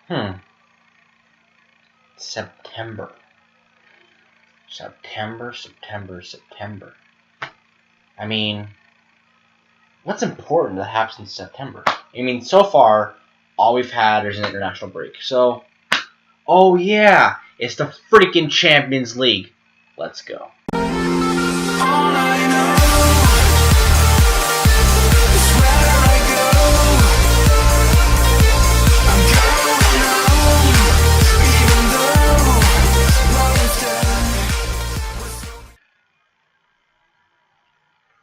Hmm. September. I mean, what's important that happens in September? I mean, so far, all we've had is an international break. So, oh yeah, it's the freaking Champions League. Let's go.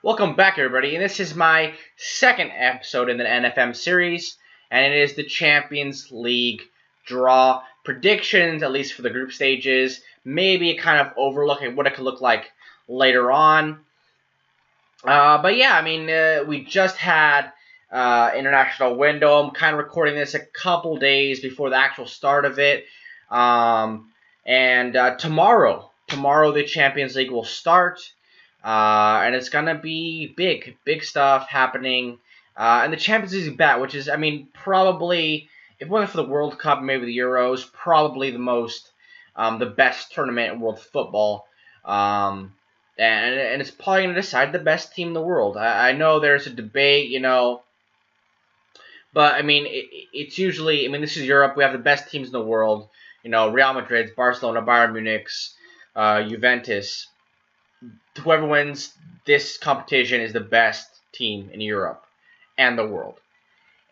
Welcome back, everybody, and this is my second episode in the NFM series, and it is the Champions League draw predictions, at least for the group stages, maybe a kind of overlook at what it could look like later on. But yeah, I mean, we just had international window. I'm kind of recording this a couple days before the actual start of it, and tomorrow the Champions League will start. And it's going to be big stuff happening. And the Champions League bet, which is, I mean, probably, if it wasn't for the World Cup, maybe the Euros, probably the best tournament in world football. And it's probably going to decide the best team in the world. I know there's a debate, but, I mean, it's usually, I mean, this is Europe. We have the best teams in the world. Real Madrid, Barcelona, Bayern Munich, Juventus. Whoever wins this competition is the best team in Europe and the world,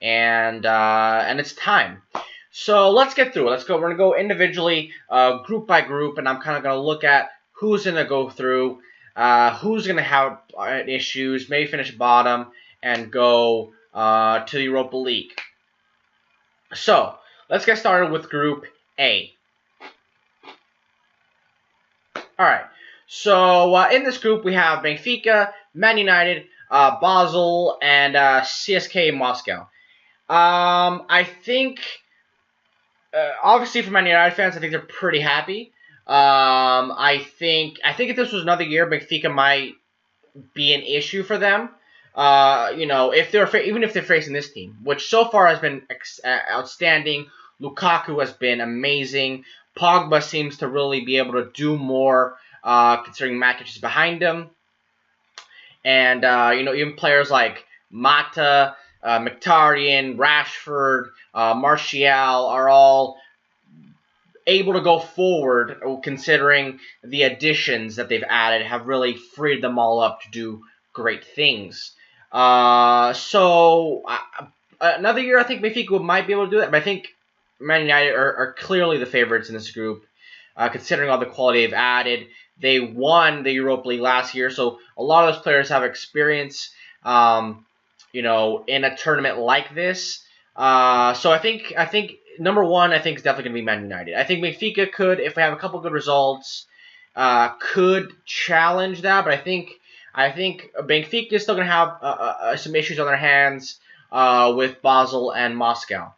and it's time. So let's get through it. Let's go. We're gonna go individually, group by group, and I'm kind of gonna look at who's gonna go through, who's gonna have issues, maybe finish bottom, and go to the Europa League. So let's get started with Group A. All right. So in this group we have Benfica, Man United, Basel, and CSKA Moscow. I think, obviously for Man United fans, I think they're pretty happy. I think if this was another year, Benfica might be an issue for them. If they're even if they're facing this team, which so far has been outstanding. Lukaku has been amazing. Pogba seems to really be able to do more. Considering Matic is behind him. And, even players like Mata, Mkhitaryan, Rashford, Martial are all able to go forward, considering the additions that they've added have really freed them all up to do great things. So another year I think Benfica might be able to do that, but I think Man United are clearly the favorites in this group, considering all the quality they've added. They won the Europa League last year, so a lot of those players have experience, in a tournament like this. So I think number one, I think is definitely going to be Man United. I think Benfica could, if they have a couple good results, could challenge that. But I think Benfica is still going to have some issues on their hands with Basel and Moscow.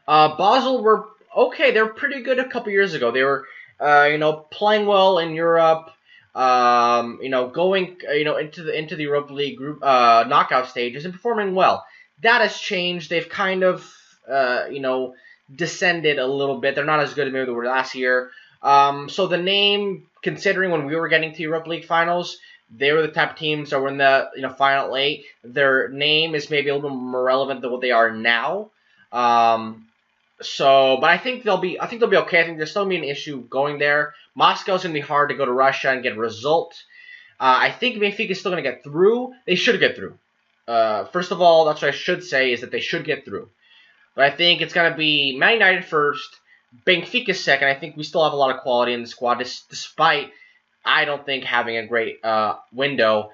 Basel were okay. They were pretty good a couple years ago. They were playing well in Europe, going, into the Europa League group, knockout stages and performing well. That has changed. They've kind of, descended a little bit. They're not as good as maybe they were last year. So the name, considering when we were getting to Europa League finals, they were the type of teams that were in the, final 8. Their name is maybe a little more relevant than what they are now. But I think they'll be okay. I think there's still gonna be an issue going there. Moscow's gonna be hard to go to Russia and get a result. I think Benfica is still gonna get through. They should get through. First of all, that's what I should say is that they should get through. But I think it's gonna be Man United first, Benfica second. I think we still have a lot of quality in the squad, despite I don't think having a great window.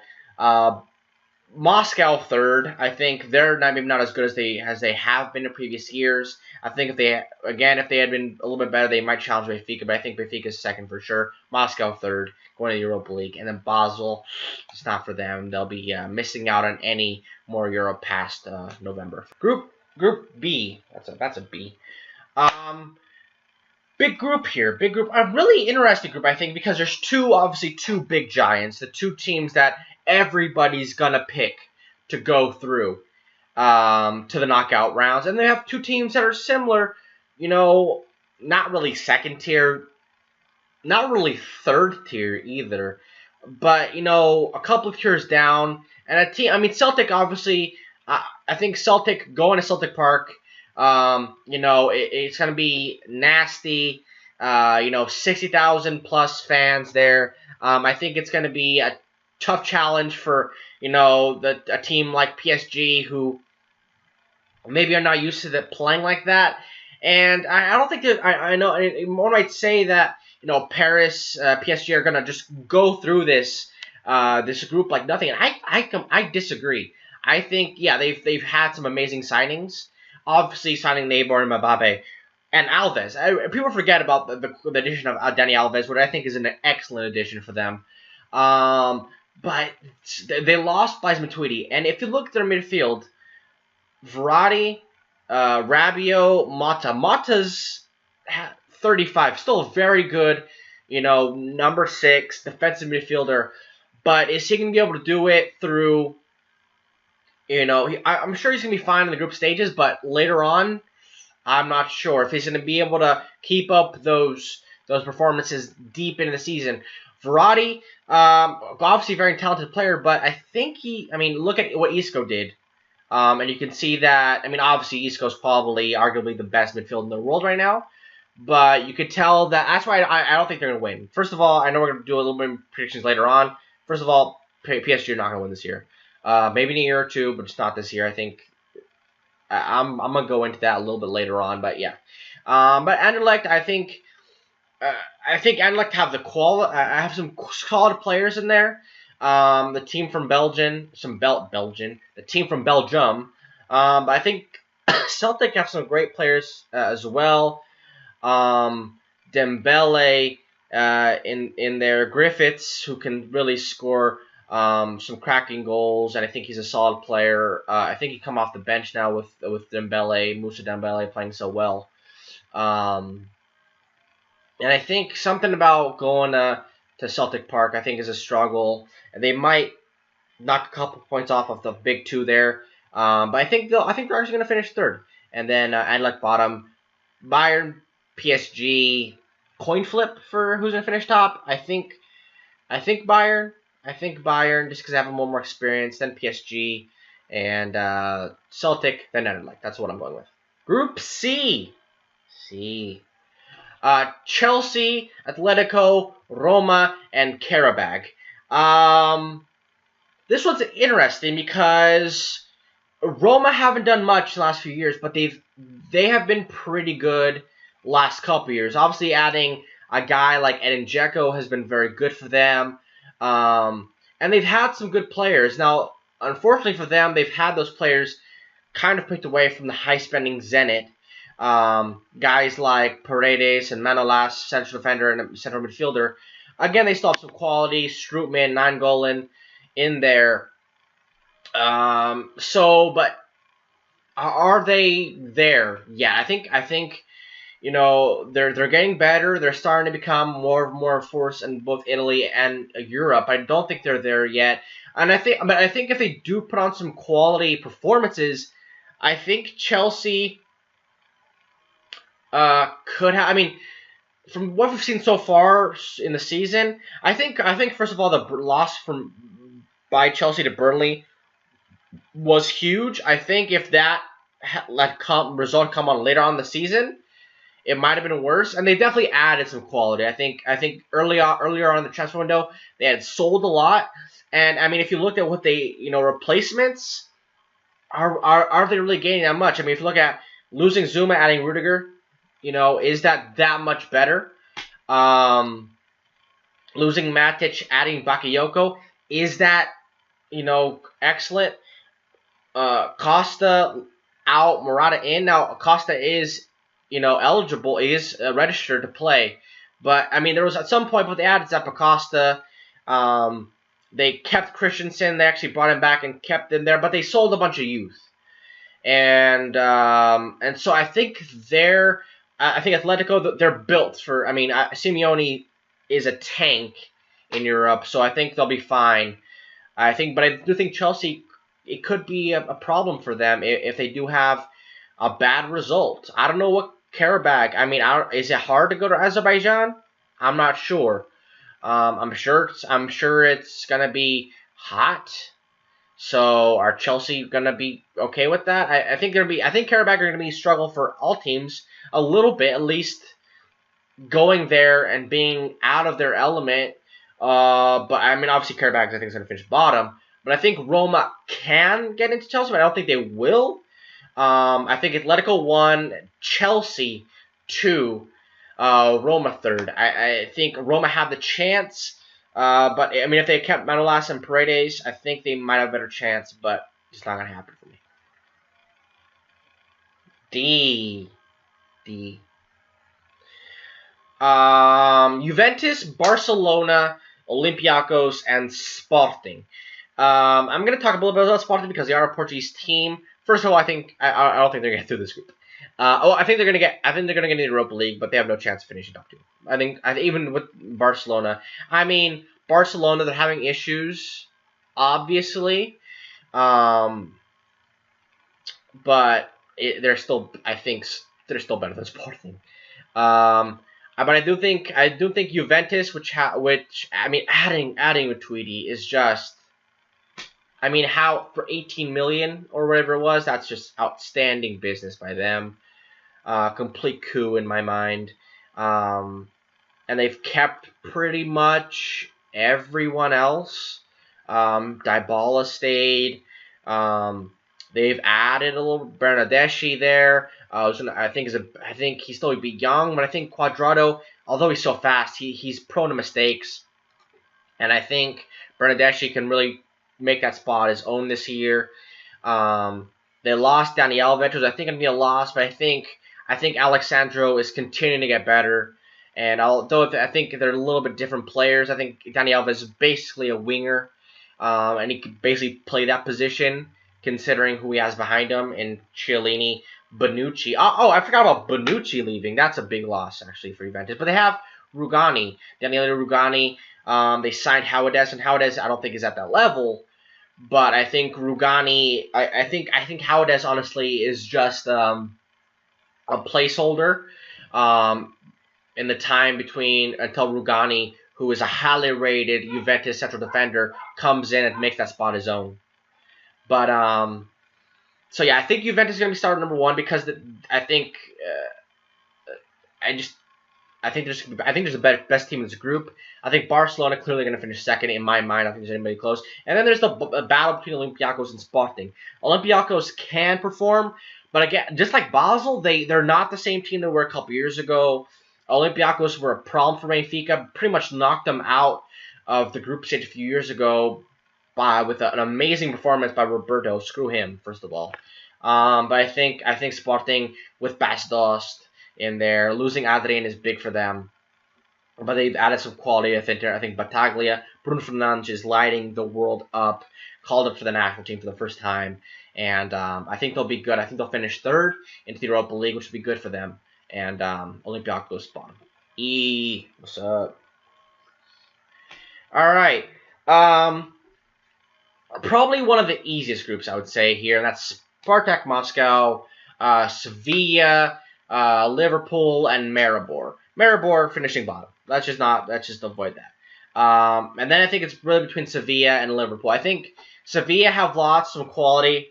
Moscow third. I think they're maybe not as good as they have been in previous years. I think if they had been a little bit better, they might challenge Benfica. But I think Benfica is second for sure. Moscow third, going to the Europa League, and then Basel. It's not for them. They'll be missing out on any more Euro past November. Group B. That's a B. Big group here. Big group. A really interesting group, I think, because there's obviously two big giants. The two teams that everybody's gonna pick to go through to the knockout rounds, and they have two teams that are similar not really second tier, not really third tier either, but a couple of tiers down. And a team, I mean, Celtic obviously. I think Celtic going to Celtic Park. It's going to be nasty. 60,000 plus fans there. I think it's going to be a tough challenge for a team like PSG who maybe are not used to playing like that. And I don't think that I know one might say that Paris, PSG are gonna just go through this group like nothing. And I disagree. I think they've had some amazing signings. Obviously signing Neymar and Mbappe and Alves. People forget about the addition of Dani Alves, which I think is an excellent addition for them. But they lost Blaise Matuidi, and if you look at their midfield, Verratti, Rabiot, Mata. Mata's 35, still very good, number 6 defensive midfielder. But is he going to be able to do it through, I'm sure he's going to be fine in the group stages, but later on, I'm not sure if he's going to be able to keep up those performances deep into the season. Verratti, obviously a very talented player, but I think look at what Isco did. And you can see that, obviously Isco's probably arguably the best midfield in the world right now. But you could tell that's why I don't think they're going to win. First of all, I know we're going to do a little bit of predictions later on. First of all, PSG are not going to win this year. Maybe in a year or two, but it's not this year. I think I'm going to go into that a little bit later on. But yeah. But Anderlecht, I think Anderlecht have the quality. I have some solid players in there. The team from Belgium, the team from Belgium. But I think Celtic have some great players as well. Dembele in there, Griffiths, who can really score some cracking goals, and I think he's a solid player. I think he come off the bench now with Dembele, Moussa Dembele playing so well. And I think something about going to Celtic Park, I think, is a struggle. And they might knock a couple points off of the big two there. But I think they're actually going to finish third. And then Anderlecht bottom. Bayern, PSG, coin flip for who's going to finish top. I think Bayern. Just because they have a little more experience than PSG. And Celtic, then Anderlecht. That's what I'm going with. Group C. Chelsea, Atletico, Roma, and Karabag. This one's interesting because Roma haven't done much the last few years, but they have been pretty good last couple years. Obviously, adding a guy like Edin Dzeko has been very good for them, and they've had some good players. Now, unfortunately for them, they've had those players kind of picked away from the high-spending Zenit. Guys like Paredes and Manolas, central defender and central midfielder. Again, they still have some quality. Strootman, Nainggolan in there. But are they there? Yeah, I think they're getting better. They're starting to become more force in both Italy and Europe. I don't think they're there yet. And I think if they do put on some quality performances, I think Chelsea could have. From what we've seen so far in the season, I think first of all the loss by Chelsea to Burnley was huge. I think if that result come on later on in the season, it might have been worse. And they definitely added some quality. I think earlier on in the transfer window they had sold a lot. And if you look at what they replacements are they really gaining that much? If you look at losing Zuma, adding Rudiger. Is that much better? Losing Matic, adding Bakayoko, is that, excellent? Costa out, Morata in. Now, Costa is, eligible, is registered to play. But, there was at some point when they added Zappacosta, they kept Christensen, they actually brought him back and kept him there, but they sold a bunch of youth. And so I think Atletico, they're built for. Simeone is a tank in Europe, so I think they'll be fine. But I do think Chelsea, it could be a problem for them if they do have a bad result. I don't know what Karabakh. I mean, is it hard to go to Azerbaijan? I'm not sure. I'm sure it's gonna be hot. So are Chelsea gonna be okay with that? I think I think Karabakh are gonna be a struggle for all teams a little bit, at least going there and being out of their element. But I mean, obviously Karabakh I think is gonna finish bottom. But I think Roma can get into Chelsea, but I don't think they will. I think Atletico 1, Chelsea 2, Roma 3rd. I think Roma have the chance, but I mean, if they kept Manolas and Paredes, I think they might have a better chance, but it's not going to happen for me. D. Juventus, Barcelona, Olympiacos, and Sporting. I'm going to talk a little bit about Sporting because they are a Portuguese team. First of all, I don't think they're gonna get through this group. I think they're gonna get into the Europa League, but they have no chance of finishing top 2. I think even with Barcelona, I mean Barcelona, they're having issues, obviously, but they're still better than Sporting. But I do think Juventus, which I mean, adding with Tweedy is just. I mean, how for 18 million or whatever it was, that's just outstanding business by them. Complete coup in my mind. And they've kept pretty much everyone else. Dybala stayed. They've added a little Bernardeschi there. I think he's still a bit young, but I think Cuadrado, although he's so fast, he's prone to mistakes. And I think Bernardeschi can really make that spot his own this year. They lost Dani Alves, which I think it'd be a loss, but I think Alexandro is continuing to get better. And although I think they're a little bit different players, I think Dani Alves is basically a winger, and he could basically play that position considering who he has behind him in Chiellini, Bonucci. Oh, I forgot about Bonucci leaving. That's a big loss actually for Juventus. But they have Rugani, Daniele Rugani. They signed Howades, and Howades I don't think is at that level, but I think Rugani. I think Howades honestly is just a placeholder in the time between until Rugani, who is a highly rated Juventus central defender, comes in and makes that spot his own. But so yeah, I think Juventus is going to be starting number 1 because I think there's the best team in this group. I think Barcelona clearly going to finish second in my mind. I don't think there's anybody close. And then there's the battle between Olympiacos and Sporting. Olympiacos can perform, but again, just like Basel, they're not the same team they were a couple years ago. Olympiacos were a problem for Benfica. Pretty much knocked them out of the group stage a few years ago with an amazing performance by Roberto. Screw him, first of all. But I think Sporting with Bas Dost in there. Losing Adrian is big for them. But they've added some quality. I think Battaglia, Bruno Fernandes is lighting the world up. Called up for the national team for the first time. And I think they'll be good. I think they'll finish 3rd into the Europa League, which will be good for them. And Olympiacos bottom. What's up? Alright. Probably one of the easiest groups, I would say, here. And that's Spartak Moscow, Sevilla, Liverpool, and Maribor. Maribor finishing bottom. Let's just avoid that. And then I think it's really between Sevilla and Liverpool. I think Sevilla have lots of quality.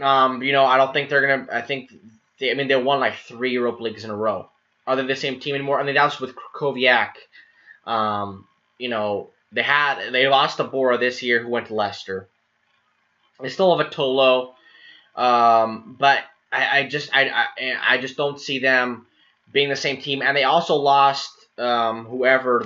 I don't think they're gonna. I think they won like 3 Europa Leagues in a row. Are they the same team anymore? I mean, that was with Krakowiak. They lost to Bora this year, who went to Leicester. They still have a Tolo, but I just don't see them being the same team. And they also lost whoever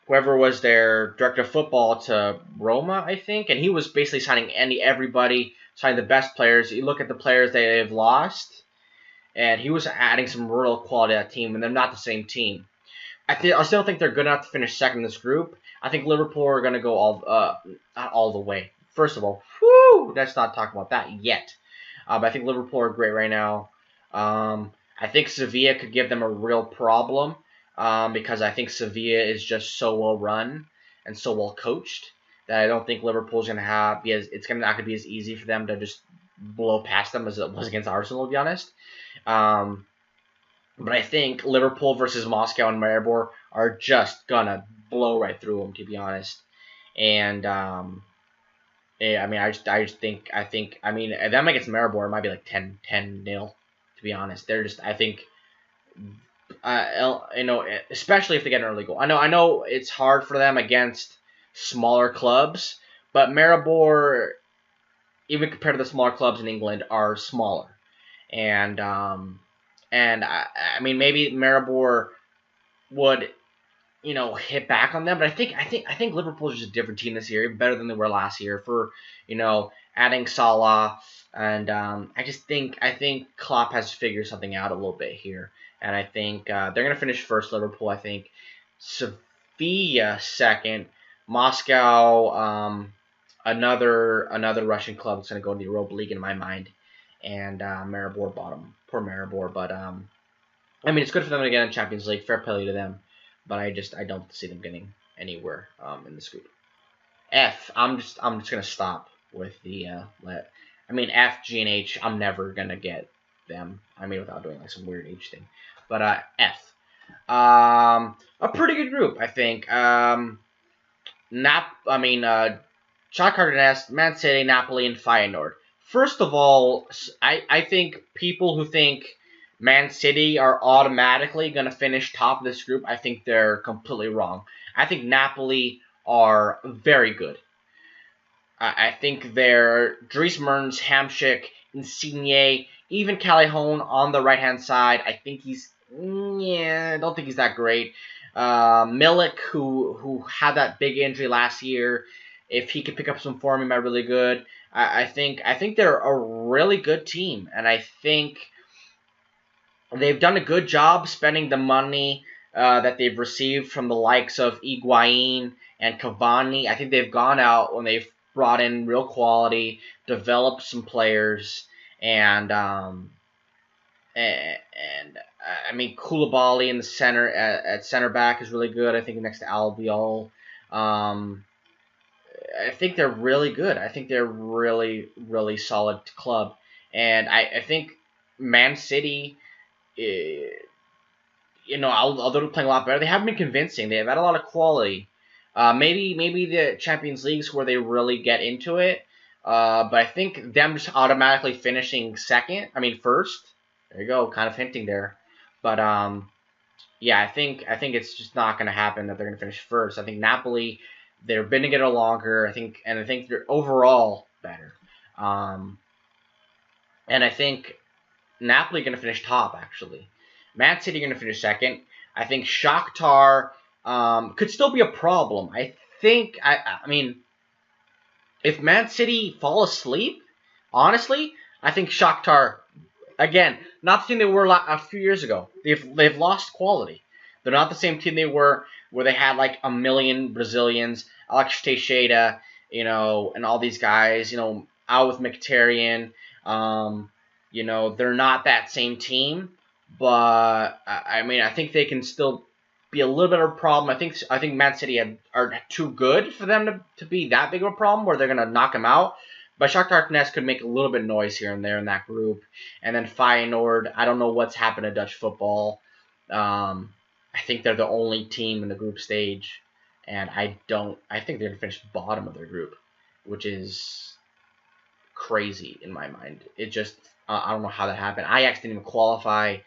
was their director of football to Roma, I think, and he was basically signing everybody, signing the best players. You look at the players they've lost, and he was adding some real quality to that team, and they're not the same team. I still think they're good enough to finish second in this group. I think Liverpool are going to go not all the way. First of all, let's not talk about that yet. But I think Liverpool are great right now. I think Sevilla could give them a real problem because I think Sevilla is just so well run and so well coached that I don't think Liverpool's going to it's not going to be as easy for them to just blow past them as it was against Arsenal, to be honest. But I think Liverpool versus Moscow and Maribor are just gonna blow right through them, to be honest. And I mean, I mean, them against Maribor, it might be like 10-0, to be honest. They're just, I think, especially if they get an early goal. I know it's hard for them against smaller clubs, but Maribor, even compared to the smaller clubs in England, are smaller. And I mean, maybe Maribor would, hit back on them. But I think Liverpool is just a different team this year, better than they were last year. For adding Salah, and I think Klopp has figured something out a little bit here, and I think they're gonna finish first. Liverpool, I think, Sevilla second, Moscow, another Russian club that's gonna go to the Europa League in my mind, and Maribor bottom. Poor Maribor, but I mean, it's good for them to get in Champions League. Fair play to them. But I don't see them getting anywhere in this group. F. I'm just gonna stop with the I mean, F, G, and H. I'm never gonna get them. I mean, without doing like some weird H thing. But F. A pretty good group, I think. Shakhtar Donetsk, Man City, Napoli, and Feyenoord. First of all, I think people who think Man City are automatically going to finish top of this group, I think they're completely wrong. I think Napoli are very good. I think they're Dries Mertens, Hamsik, Insigne, even Callejon on the right-hand side. I think I don't think he's that great. Milik, who had that big injury last year, if he could pick up some form, he might be really good. I think they're a really good team, and I think they've done a good job spending the money that they've received from the likes of Higuain and Cavani. I think they've gone out when they've brought in real quality, developed some players, and I mean, Koulibaly in the center at center back is really good. I think next to Albiol. I think they're really good. I think they're really, really solid club, and I think Man City, although they're playing a lot better, they haven't been convincing. They've had a lot of quality. Maybe the Champions League's where they really get into it. But I think them just automatically finishing first. There you go, kind of hinting there. But yeah, I think it's just not going to happen that they're going to finish first. I think Napoli, they've been together longer. I think they're overall better. And I think Napoli going to finish top, actually. Man City going to finish second. I think Shakhtar could still be a problem. I mean, if Man City fall asleep, honestly, I think Shakhtar, again, not the team they were a few years ago. They've lost quality. They're not the same team they were where they had like a million Brazilians, Alex Teixeira, and all these guys, out with Mkhitaryan. They're not that same team, but I mean, I think they can still be a little bit of a problem. I think Man City are too good for them to be that big of a problem where they're going to knock them out. But Shakhtar Donetsk could make a little bit of noise here and there in that group. And then Feyenoord, I don't know what's happened to Dutch football. I think they're the only team in the group stage, and I think they're going to finish bottom of their group, which is crazy in my mind. It just, I don't know how that happened. Ajax didn't even qualify.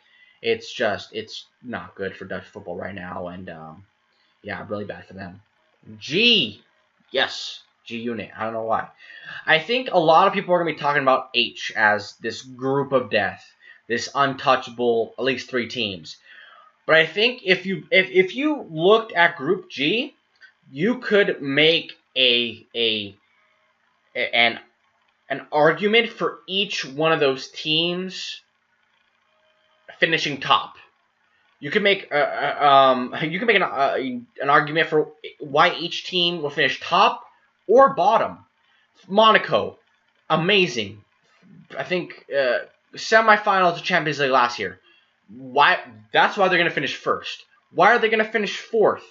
It's not good for Dutch football right now, and yeah, really bad for them. G, yes, G Unit. I don't know why. I think a lot of people are going to be talking about H as this group of death, this untouchable, at least 3 teams. But I think if you looked at Group G, you could make an argument for each one of those teams finishing top. You could make an argument for why each team will finish top or bottom. Monaco, amazing. I think semifinals of Champions League last year. Why? That's why they're going to finish first. Why are they going to finish fourth?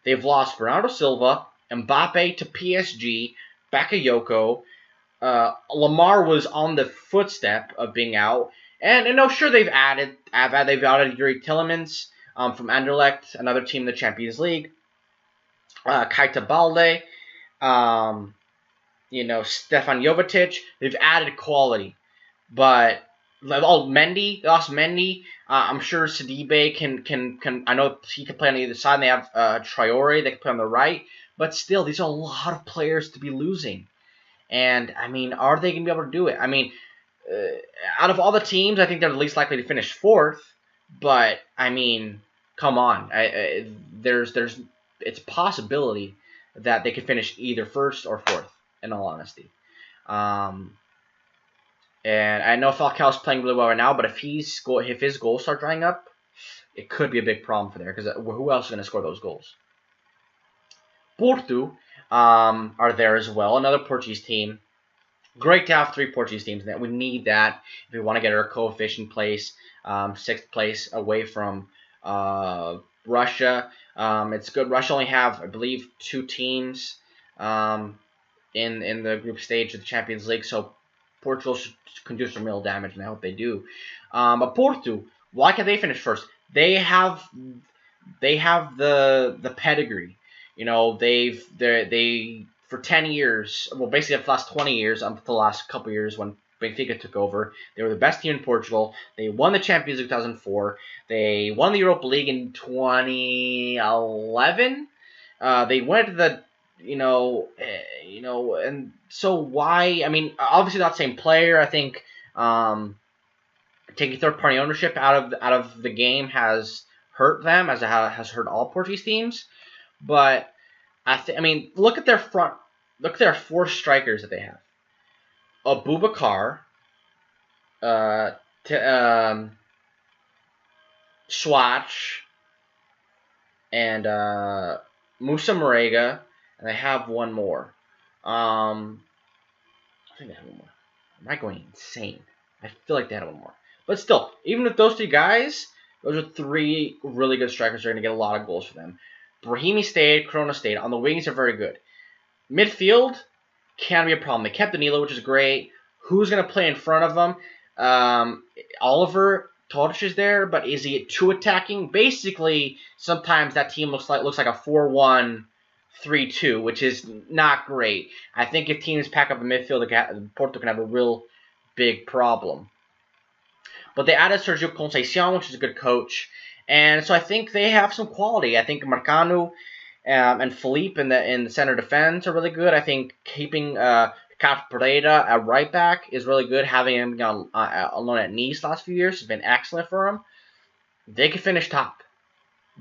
They've lost Bernardo Silva, Mbappe to PSG, Bakayoko, Lamar was on the footstep of being out, and no, sure they've added Yuri Tillemans from Anderlecht, another team in the Champions League. Keita Balde, Stefan Jovetic. They've added quality, but Mendy, they lost Mendy. I'm sure Sidibe can. I know he can play on either side. And they have Traore, they can play on the right, but still, these are a lot of players to be losing. And I mean, are they going to be able to do it? I mean, out of all the teams, I think they're the least likely to finish fourth. But I mean, come on, it's a possibility that they could finish either first or fourth. In all honesty, and I know Falcao's playing really well right now, but if his goals start drying up, it could be a big problem for there, because who else is going to score those goals? Porto are there as well, another Portuguese team. Great to have 3 Portuguese teams. We need that if we want to get our coefficient place, 6th place away from Russia. It's good. Russia only have, I believe, 2 teams in the group stage of the Champions League, so Portugal can do some real damage, and I hope they do. But Porto, why can't they finish first? They have the pedigree. They for 10 years, well, basically the last 20 years, up to the last couple years when Benfica took over, they were the best team in Portugal. They won the Champions League in 2004. They won the Europa League in 2011. They went to the and so why? I mean, obviously not the same player. I think taking third-party ownership out of the game has hurt them, as it has hurt all Portuguese teams. But I mean, look at their front. Look at their 4 strikers that they have: Abubakar, Swatch, and Musa Marega. And they have one more. I think they have one more. Am I going insane? I feel like they had one more. But still, even with those 3 guys, those are 3 really good strikers. They're going to get a lot of goals for them. Brahimi stayed. Corona stayed. On the wings, are very good. Midfield can be a problem. They kept Danilo, which is great. Who's going to play in front of them? Oliver Torres is there, but is he too attacking? Basically, sometimes that team looks like a 4-1-3-2, which is not great. I think if teams pack up a midfield, Porto can have a real big problem. But they added Sergio Conceição, which is a good coach. And so I think they have some quality. I think Marcano and Felipe in the center defense are really good. I think keeping Carlos Pereira at right back is really good. Having him alone at Nice last few years has been excellent for him. They could finish top.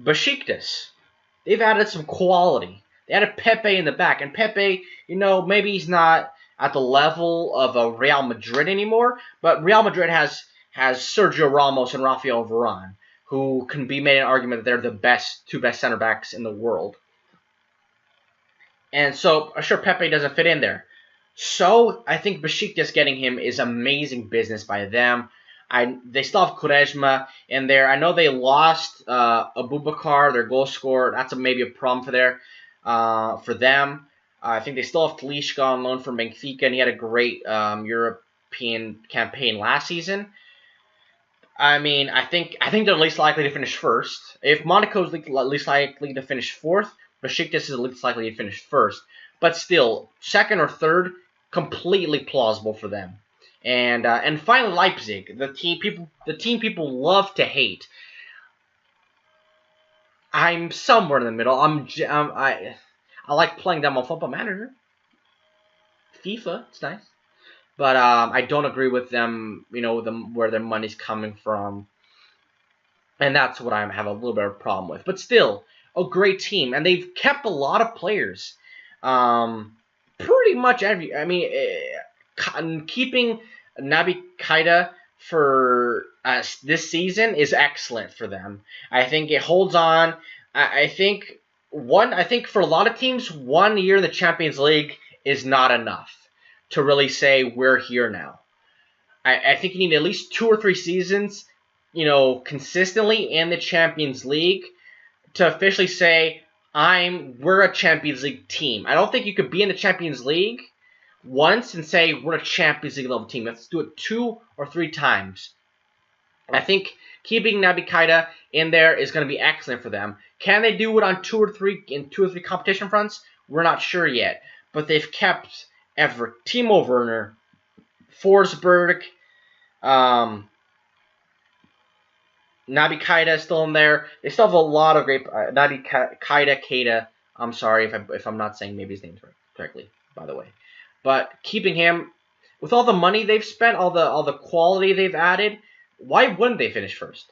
Besiktas, they've added some quality. They added Pepe in the back. And Pepe, maybe he's not at the level of a Real Madrid anymore, but Real Madrid has Sergio Ramos and Rafael Varane, who can be made an argument that they're the 2 best center backs in the world. And so, sure, Pepe doesn't fit in there. So, I think Besiktas getting him is amazing business by them. They still have Quaresma in there. I know they lost Abubakar, their goal scorer. That's maybe a problem for them. I think they still have Talisca on loan from Benfica, and he had a great European campaign last season. I mean, I think they're least likely to finish first. If Monaco's least likely to finish fourth, Besiktas is least likely to finish first. But still, second or third, completely plausible for them. And finally, Leipzig, the team people love to hate. I'm somewhere in the middle. I like playing them on Football Manager. FIFA, it's nice. But I don't agree with them, where their money's coming from. And that's what I have a little bit of a problem with. But still, a great team. And they've kept a lot of players. Pretty much keeping Naby Keita for this season is excellent for them. I think it holds on. I think for a lot of teams, 1 year in the Champions League is not enough to really say we're here now. I think you need at least 2 or 3 seasons, consistently in the Champions League to officially say we're a Champions League team. I don't think you could be in the Champions League once and say we're a Champions League level team. Let's do it 2 or 3 times. And I think keeping Naby Keita in there is going to be excellent for them. Can they do it on 2 or 3 competition fronts? We're not sure yet. But they've kept Everett, Timo Werner, Forsberg, Naby Keita still in there. They still have a lot of great Naby Keita. I'm sorry if I'm not saying maybe his name correctly, by the way. But keeping him with all the money they've spent, all the quality they've added, why wouldn't they finish first?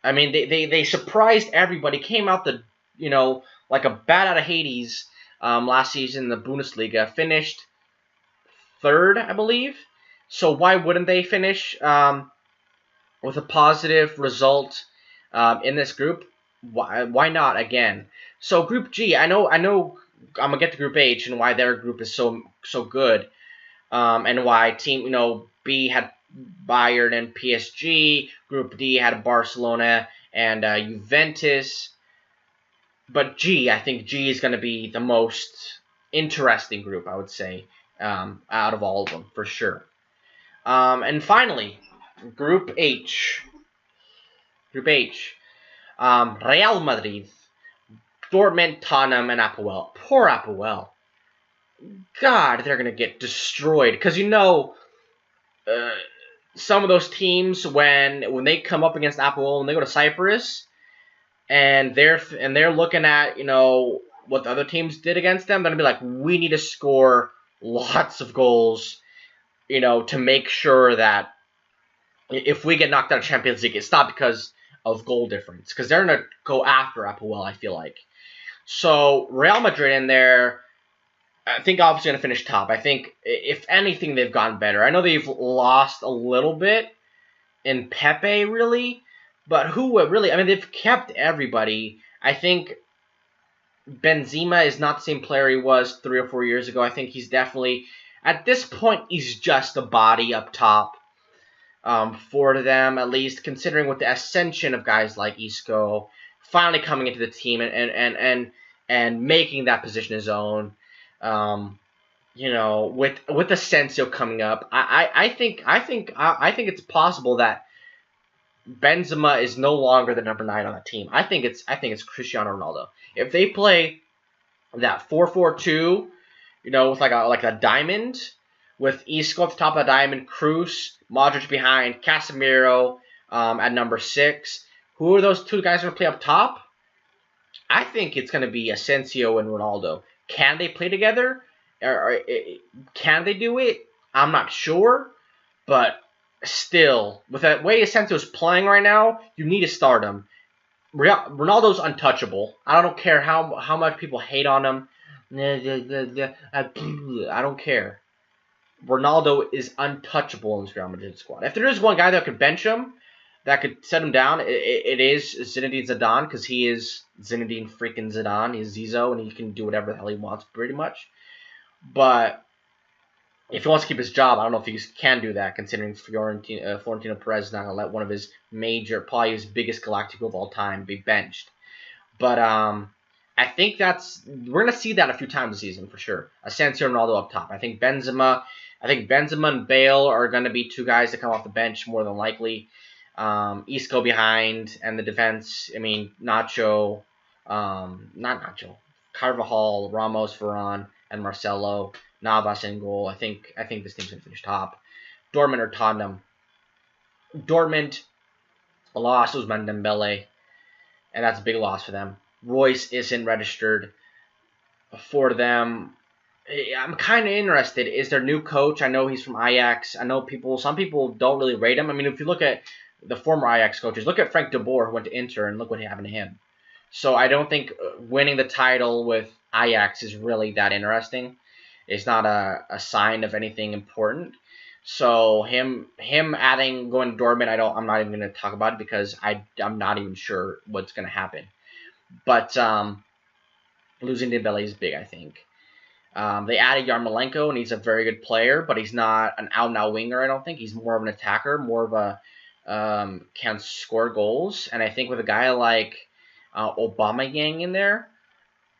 I mean, they surprised everybody. Came out like a bat out of Hades last season in the Bundesliga. Finished 3rd, I believe. So why wouldn't they finish with a positive result in this group? Why not again? So Group G, I know I'm gonna get to Group H and why their group is so good, and why team B had Bayern and PSG. Group D had Barcelona and Juventus. But G, I think G is going to be the most interesting group, I would say, out of all of them, for sure. And finally, Group H. Group H. Real Madrid, Dortmund, Tottenham, and Apoel. Poor Apoel. God, they're going to get destroyed. Because some of those teams, when they come up against Apoel and they go to Cyprus, and they're looking at what the other teams did against them, they're gonna be like, we need to score lots of goals, to make sure that if we get knocked out of Champions League, it's not because of goal difference, because they're gonna go after Apoel, I feel like. So Real Madrid in there, I think obviously gonna finish top. I think if anything they've gotten better. I know they've lost a little bit in Pepe, really. But who really? I mean, they've kept everybody. I think Benzema is not the same player he was 3 or 4 years ago. I think he's definitely, at this point, he's just a body up top for them, at least, considering with the ascension of guys like Isco finally coming into the team and making that position his own. With Asensio coming up, I think it's possible that Benzema is no longer the number 9 on the team. I think it's Cristiano Ronaldo. If they play that 4-4-2, with like a diamond, with Isco at the top of the diamond, Kroos, Modric behind, Casemiro at number 6. Who are those 2 guys going to play up top? I think it's going to be Asensio and Ronaldo. Can they play together? Or can they do it? I'm not sure, but still, with the way Asensio's playing right now, you need to start him. Ronaldo's untouchable. I don't care how much people hate on him. I don't care. Ronaldo is untouchable in this Real Madrid squad. If there is one guy that could bench him, that could set him down, it is Zinedine Zidane, because he is Zinedine freaking Zidane. He's Zizou, and he can do whatever the hell he wants, pretty much. But if he wants to keep his job, I don't know if he can do that, considering Florentino Perez is not going to let one of his probably his biggest Galactico of all time, be benched. But I think we're going to see that a few times this season, for sure. Asensio and Ronaldo up top. I think Benzema and Bale are going to be 2 guys that come off the bench more than likely. Isco behind, and the defense, I mean, Nacho, Carvajal, Ramos, Varane, and Marcelo. Navas in goal. I think this team's going to finish top. Dortmund or Tottenham. Dortmund lost Ousmane Dembele, and that's a big loss for them. Royce isn't registered for them. I'm kind of interested. Is their new coach? I know he's from Ajax. I know some people don't really rate him. I mean, if you look at the former Ajax coaches, look at Frank de Boer, who went to Inter, and look what happened to him. So I don't think winning the title with Ajax is really that interesting. It's not a sign of anything important. So him going to Dortmund, I'm not even going to talk about it, because I'm not even sure what's going to happen. But losing Dembele is big, I think. They added Yarmolenko, and he's a very good player, but he's not an out-and-out winger, I don't think. He's more of an attacker, more of a can score goals. And I think with a guy like Aubameyang in there,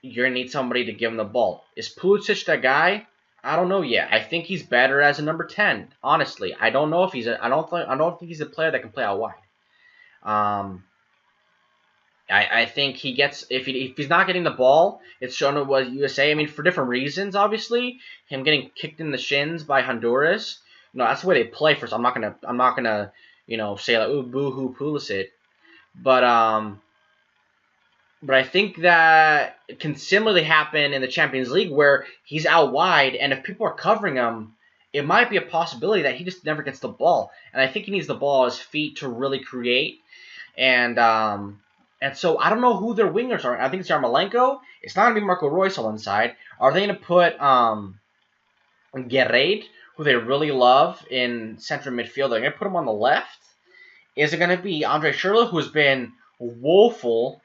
you're going to need somebody to give him the ball. Is Pulisic that guy? I don't know yet. I think he's better as a number 10. Honestly, I don't know if he's a. I don't think he's a player that can play out wide. Um, I think he gets if he's not getting the ball, it's shown it was USA. I mean, for different reasons, obviously. Him getting kicked in the shins by Honduras. No, that's the way they play. First, I'm not gonna say like ooh boo hoo Pulisic, but But I think that it can similarly happen in the Champions League where he's out wide, and if people are covering him, it might be a possibility that he just never gets the ball. And I think he needs the ball at his feet to really create. And so I don't know who their wingers are. I think it's Yarmolenko. It's not gonna be Marco Reus on one side. Are they gonna put Guerreiro, who they really love, in central midfield? They're gonna put him on the left. Is it gonna be Andre Schürrle, who's been woeful?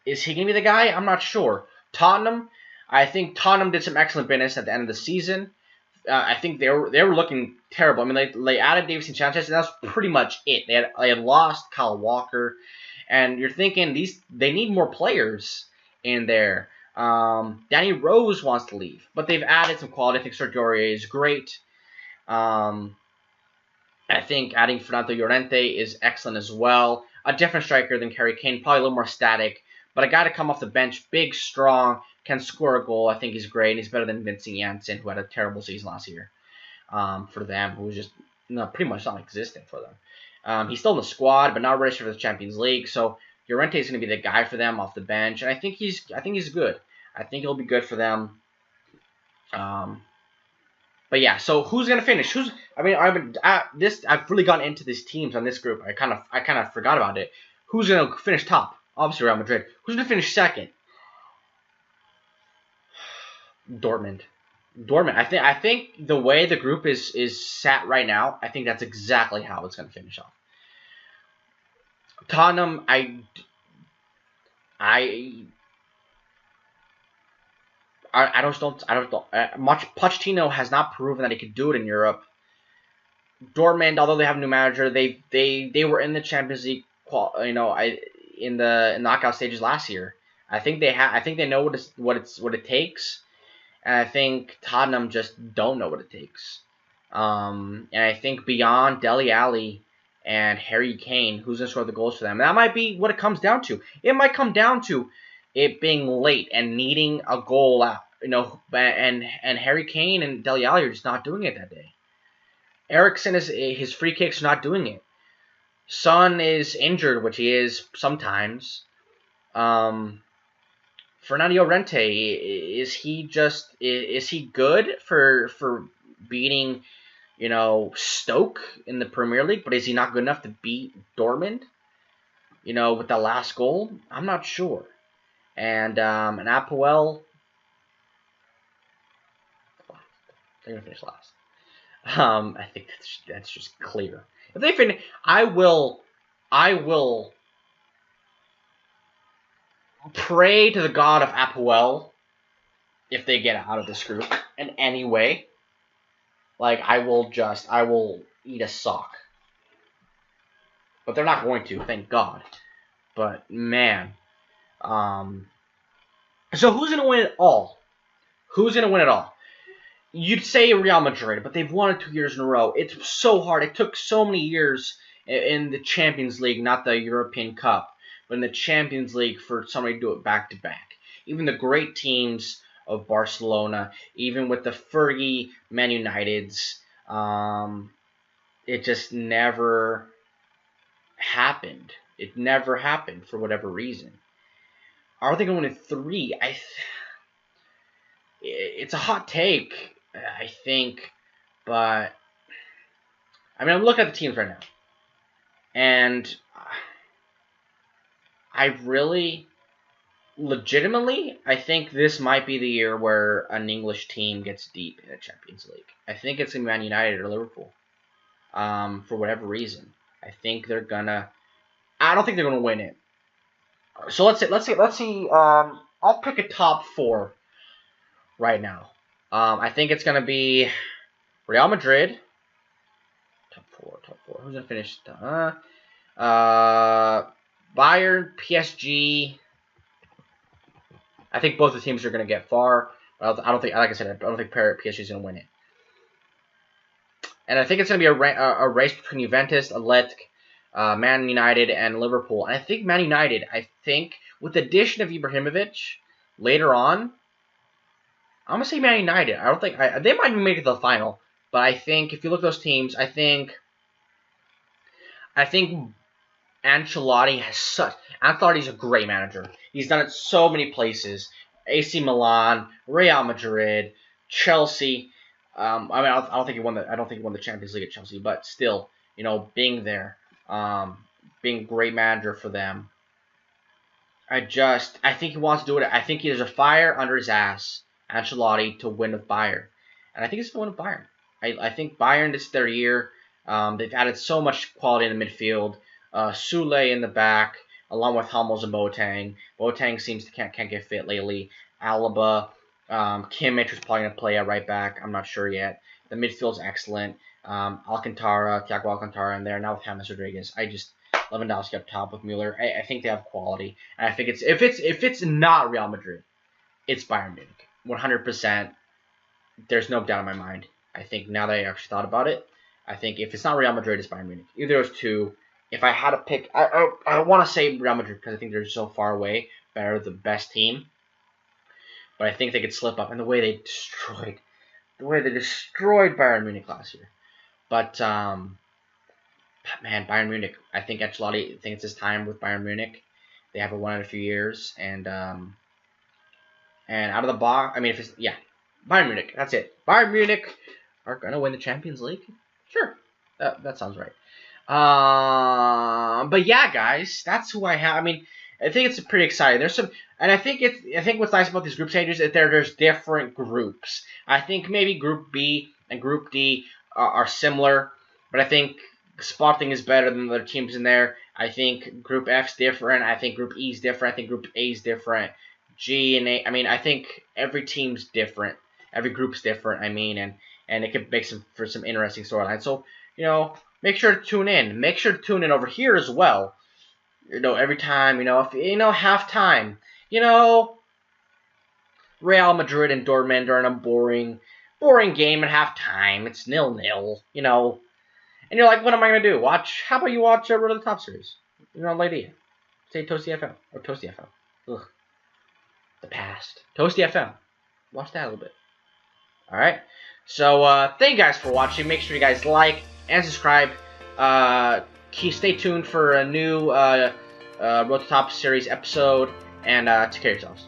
Is he going to be the guy? I'm not sure. Tottenham, I think Tottenham did some excellent business at the end of the season. I think they were looking terrible. I mean, they added Davison Sanchez, and that's pretty much it. They had lost Kyle Walker, and you're thinking they need more players in there. Danny Rose wants to leave, but they've added some quality. I think Sergio Aurier is great. I think adding Fernando Llorente is excellent as well. A different striker than Harry Kane, probably a little more static, but a guy to come off the bench, big, strong, can score a goal. I think he's great. He's better than Vincent Janssen, who had a terrible season last year for them, who was just pretty much non-existent for them. He's still in the squad, but not ready for the Champions League. So Llorente is going to be the guy for them off the bench, and I think he's good. I think he'll be good for them. But yeah, so who's gonna finish? I've really gotten into these teams on this group. I kind of forgot about it. Who's gonna finish top? Obviously Real Madrid. Who's gonna finish second? Dortmund. I think the way the group is sat right now, I think that's exactly how it's gonna finish off. Tottenham, I don't know. Pochettino has not proven that he could do it in Europe. Dortmund, although they have a new manager, they were in the Champions League, in the knockout stages last year. I think they know what it takes, and I think Tottenham just don't know what it takes. And I think beyond Dele Alli and Harry Kane, who's gonna score the goals for them? That might be what it comes down to. It might come down to it being late and needing a goal out, and Harry Kane and Dele Alli are just not doing it that day. Eriksen his free kicks are not doing it. Son is injured, which he is sometimes. Fernando Llorente, is he good for beating Stoke in the Premier League, but is he not good enough to beat Dortmund? With the last goal, I'm not sure. And Apoel, they're gonna finish last. I think that's just clear. If they finish, I will pray to the God of Apoel if they get out of this group in any way. Like I will eat a sock. But they're not going to, thank God. But man. So who's going to win it all? Who's going to win it all? You'd say Real Madrid, but they've won it 2 years in a row. It's so hard. It took so many years in the Champions League, not the European Cup, but in the Champions League for somebody to do it back-to-back. Even the great teams of Barcelona, even with the Fergie Man Uniteds, it just never happened. It never happened for whatever reason. Are they going to 3? It's a hot take, I think, but I mean, I'm looking at the teams right now, and legitimately, I think this might be the year where an English team gets deep in the Champions League. I think it's going to be Man United or Liverpool, for whatever reason. I think they're gonna. I don't think they're gonna win it. So let's see. I'll pick a top 4 right now. I think it's gonna be Real Madrid. Top 4. Who's gonna finish? Bayern, PSG. I think both the teams are gonna get far. I don't think, like I said, I don't think PSG is going to win it. And I think it's going to be a race between Juventus, Athletic, Man United, and Liverpool. And I think Man United, with the addition of Ibrahimovic later on, I'm going to say Man United. I don't think, they might even make it to the final. But I think, if you look at those teams, I think Ancelotti's a great manager. He's done it so many places. AC Milan, Real Madrid, Chelsea. I mean, I don't think he won the Champions League at Chelsea, but still, you know, being there, being a great manager for them. I think he wants to do it. I think there's a fire under his ass, Ancelotti, to win with Bayern, and I think he's going to win with Bayern. I think Bayern, this is their year. They've added so much quality in the midfield. Sule in the back, along with Hummels and Boateng. Boateng seems to can't get fit lately. Alaba, Kimmich is probably going to play at right back. I'm not sure yet. The midfield's excellent. Alcantara, Thiago Alcantara in there. Now with James Rodriguez. Lewandowski up top with Mueller. I think they have quality. And I think if it's not Real Madrid, it's Bayern Munich. 100%. There's no doubt in my mind. I think now that I actually thought about it, I think if it's not Real Madrid, it's Bayern Munich. Either of those two. If I had to pick, I want to say Real Madrid because I think they're so far away. They're the best team. But I think they could slip up. And the way they destroyed Bayern Munich last year. But man, Bayern Munich. I think Ancelotti thinks it's his time with Bayern Munich. They haven't won in a few years. And out of the box, I mean, Bayern Munich. That's it. Bayern Munich are going to win the Champions League? Sure. That sounds right. But yeah, guys, that's who I have. I mean, I think it's pretty exciting. I think what's nice about these group stages is there's different groups. I think maybe Group B and Group D are similar, but I think Sporting is better than the other teams in there. I think Group F's different. I think Group E's different. I think Group A's different. G and A. I mean, I think every team's different. Every group's different. I mean, and it could make for some interesting storylines. So, you know, make sure to tune in. Make sure to tune in over here as well. You know, every time, halftime, Real Madrid and Dortmund are in a boring game at halftime. It's 0-0, And you're like, what am I going to do? How about you watch Road to the Top series? Idea. Say Toasty FM. Or Toasty FM. Ugh. The past. Toasty FM. Watch that a little bit. Alright. So, thank you guys for watching. Make sure you guys like and subscribe. Stay tuned for a new Road to Top series episode. And take care of yourselves.